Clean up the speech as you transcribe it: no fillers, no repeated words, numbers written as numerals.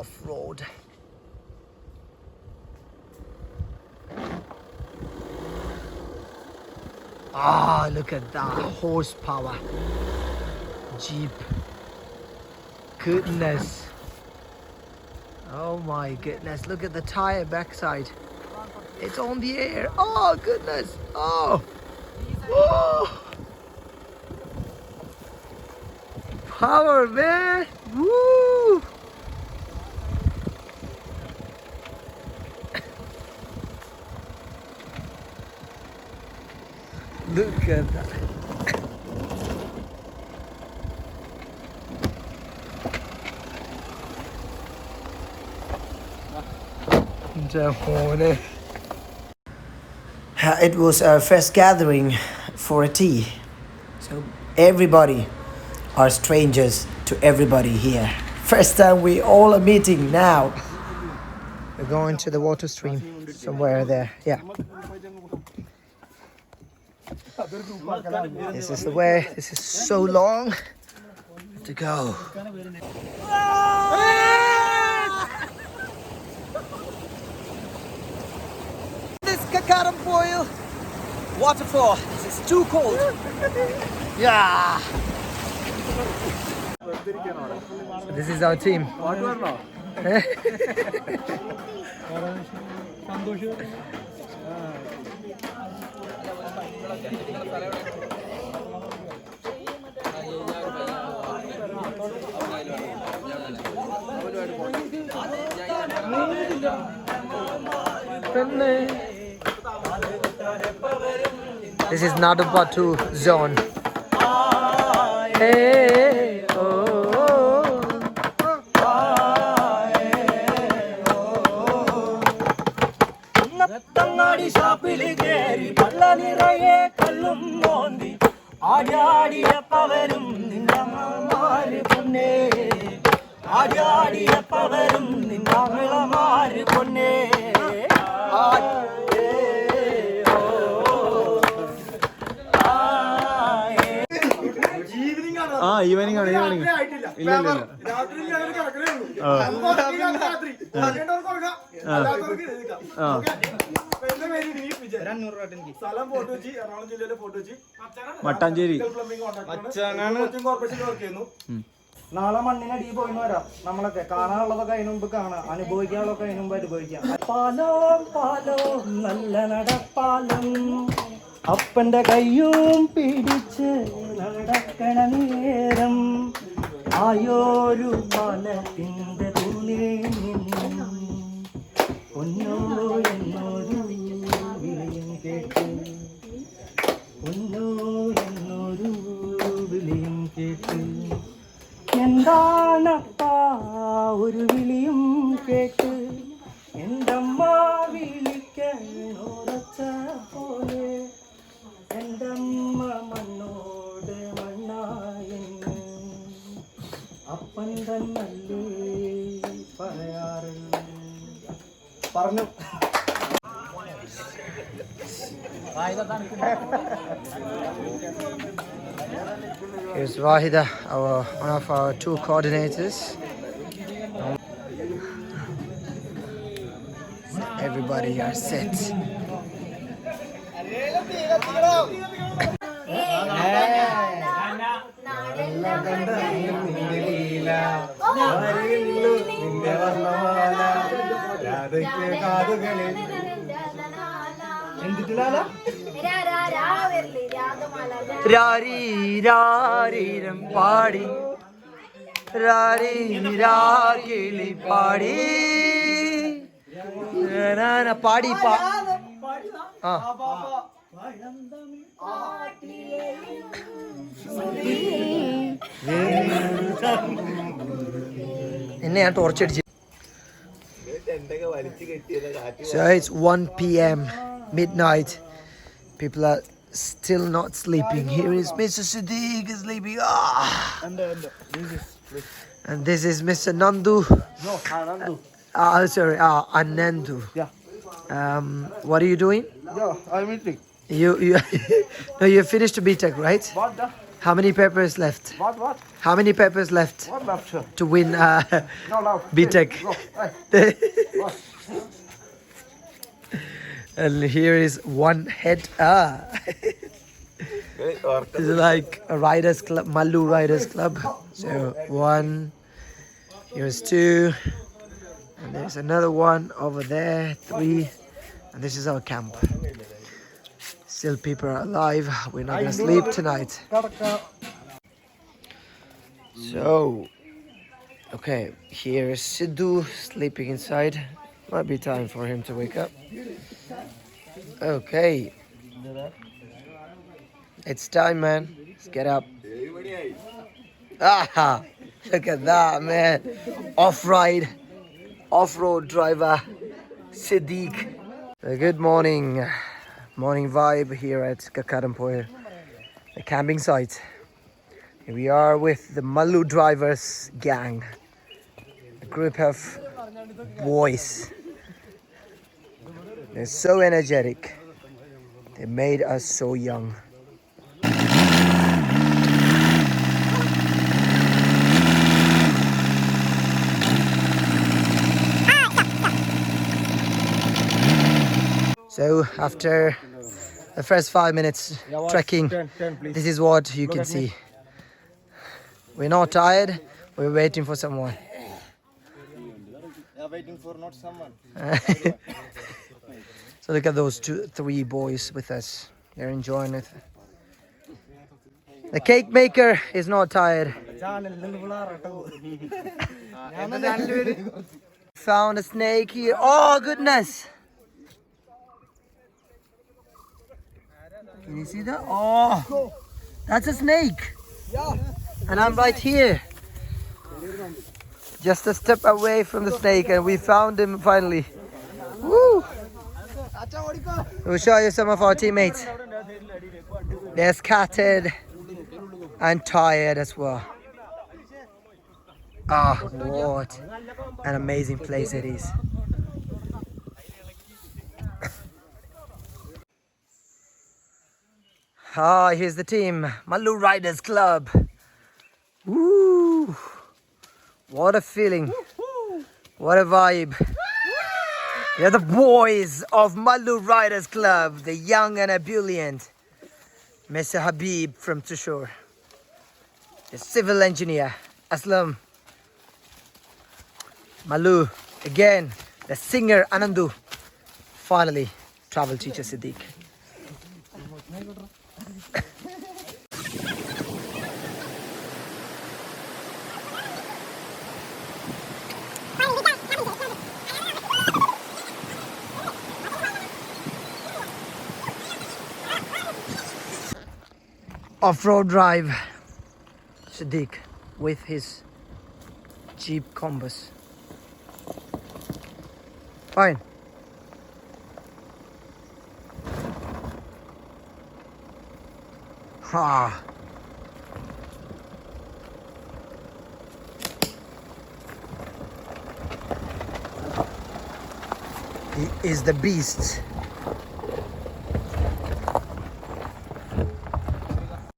off-road. Ah, look at that horsepower. Jeep. Goodness. Oh my goodness. Look at the tire backside. It's on the air. Oh goodness. Oh. Oh. Power, man. Woo. Look at that. It was our first gathering for a tea. So everybody are strangers to everybody here. First time we all are meeting now. We're going to the water stream somewhere there. Yeah. This is the way. This is so long to go. This Kakkadampoyil waterfall. This is too cold. Yeah. So this is our team. This is Nature.KakkadamPoyil zone. Hey, oh, Nattangadi shapili keri palla niraye kallum mondi aadiya pavarum ninnammare ponne aadiya pavarum ninnammare ponne evening ആണ് ഇല്ല മട്ടാഞ്ചേരി നാളെ മണ്ണിനടി പോയിന്ന് വരാം. നമ്മളൊക്കെ കാണാനുള്ളതൊക്കെ അതിന് മുമ്പ് കാണാം, അനുഭവിക്കാനുള്ളതൊക്കെ അതിന് മുമ്പ് അനുഭവിക്കാം. പാലോ പാലോ നല്ല നടപ്പാലം അപ്പന്റെ കയ്യും പിടിച്ച് നടക്കണ നേരം ആയോരു പാലത്തിന്റെ തൂണേ ഒന്നോ എന്നൊരു വിളിയും കേട്ട് ഒന്നോ എന്നൊരു വിളിയും കേട്ട് എന്താണപ്പാ ഒരു വിളിയും കേട്ട് എന്തമ്മ വിളിക്കണോരച്ച പോലെ എന്തമ്മ മണ്ണോട് മണ്ണായെന്ന് അപ്പൻ തന്നല്ലേ പറയാറ് പറഞ്ഞു. Here's Wahida, one of our two coordinators. Everybody are set. രാരീരം പാടി രാരിരാകിളി പാടി പാടി എന്നെ ഞാൻ ടോർച്ചടിച്ചു. So it's 1 p.m. midnight. People are still not sleeping. Here is Mr. Siddiq is sleeping. And this is Mr. Nandu. No, Nandu. Sorry, Anandu. Yeah. What are you doing? Yeah, I'm eating. You no, you finished BTech, right? What? How many peppers left? What? How many peppers left What left? Sir? to win No, no. B-Tech? Go. Hey. Go. And here is one head. This is like a riders club, Mallu Riders Club. So 1, here's 2, and there's another one over there, 3, and this is our camp. Still people are alive. We're not gonna sleep tonight. So, okay, here is Sidhu sleeping inside. Might be time for him to wake up. Okay. It's time, man. Let's get up. Ah, look at that, man. Off-road driver, Siddiq. A good morning vibe here at KakkadamPoyil, the camping site. Here we are with the Mallu drivers gang, a group of boys. They're so energetic. They made us so young. So after the first 5 minutes trekking, this is what you can see. We're not tired, we're waiting for someone. Waiting for not someone. So look at those 3 boys with us. They're enjoying it. The cake maker is not tired. Found a snake here. Oh goodness! Can you see that? Oh, that's a snake. And I'm right here. Just a step away from the snake, and we found him finally. Woo! We'll show you some of our teammates. They're scattered and tired as well. Ah, what an amazing place it is. Ah, here's the team, Mallu Riders Club. Woo! What a feeling. What a vibe. They're the boys of Mallu Riders Club, the young and ebullient. Mr. Habib from Trishore, the civil engineer, Aslam. Mallu, again, the singer Anandu. Finally, travel teacher Siddiq. Off-road drive, Siddiq with his Jeep Compass. Fine. Ha. He is the beast.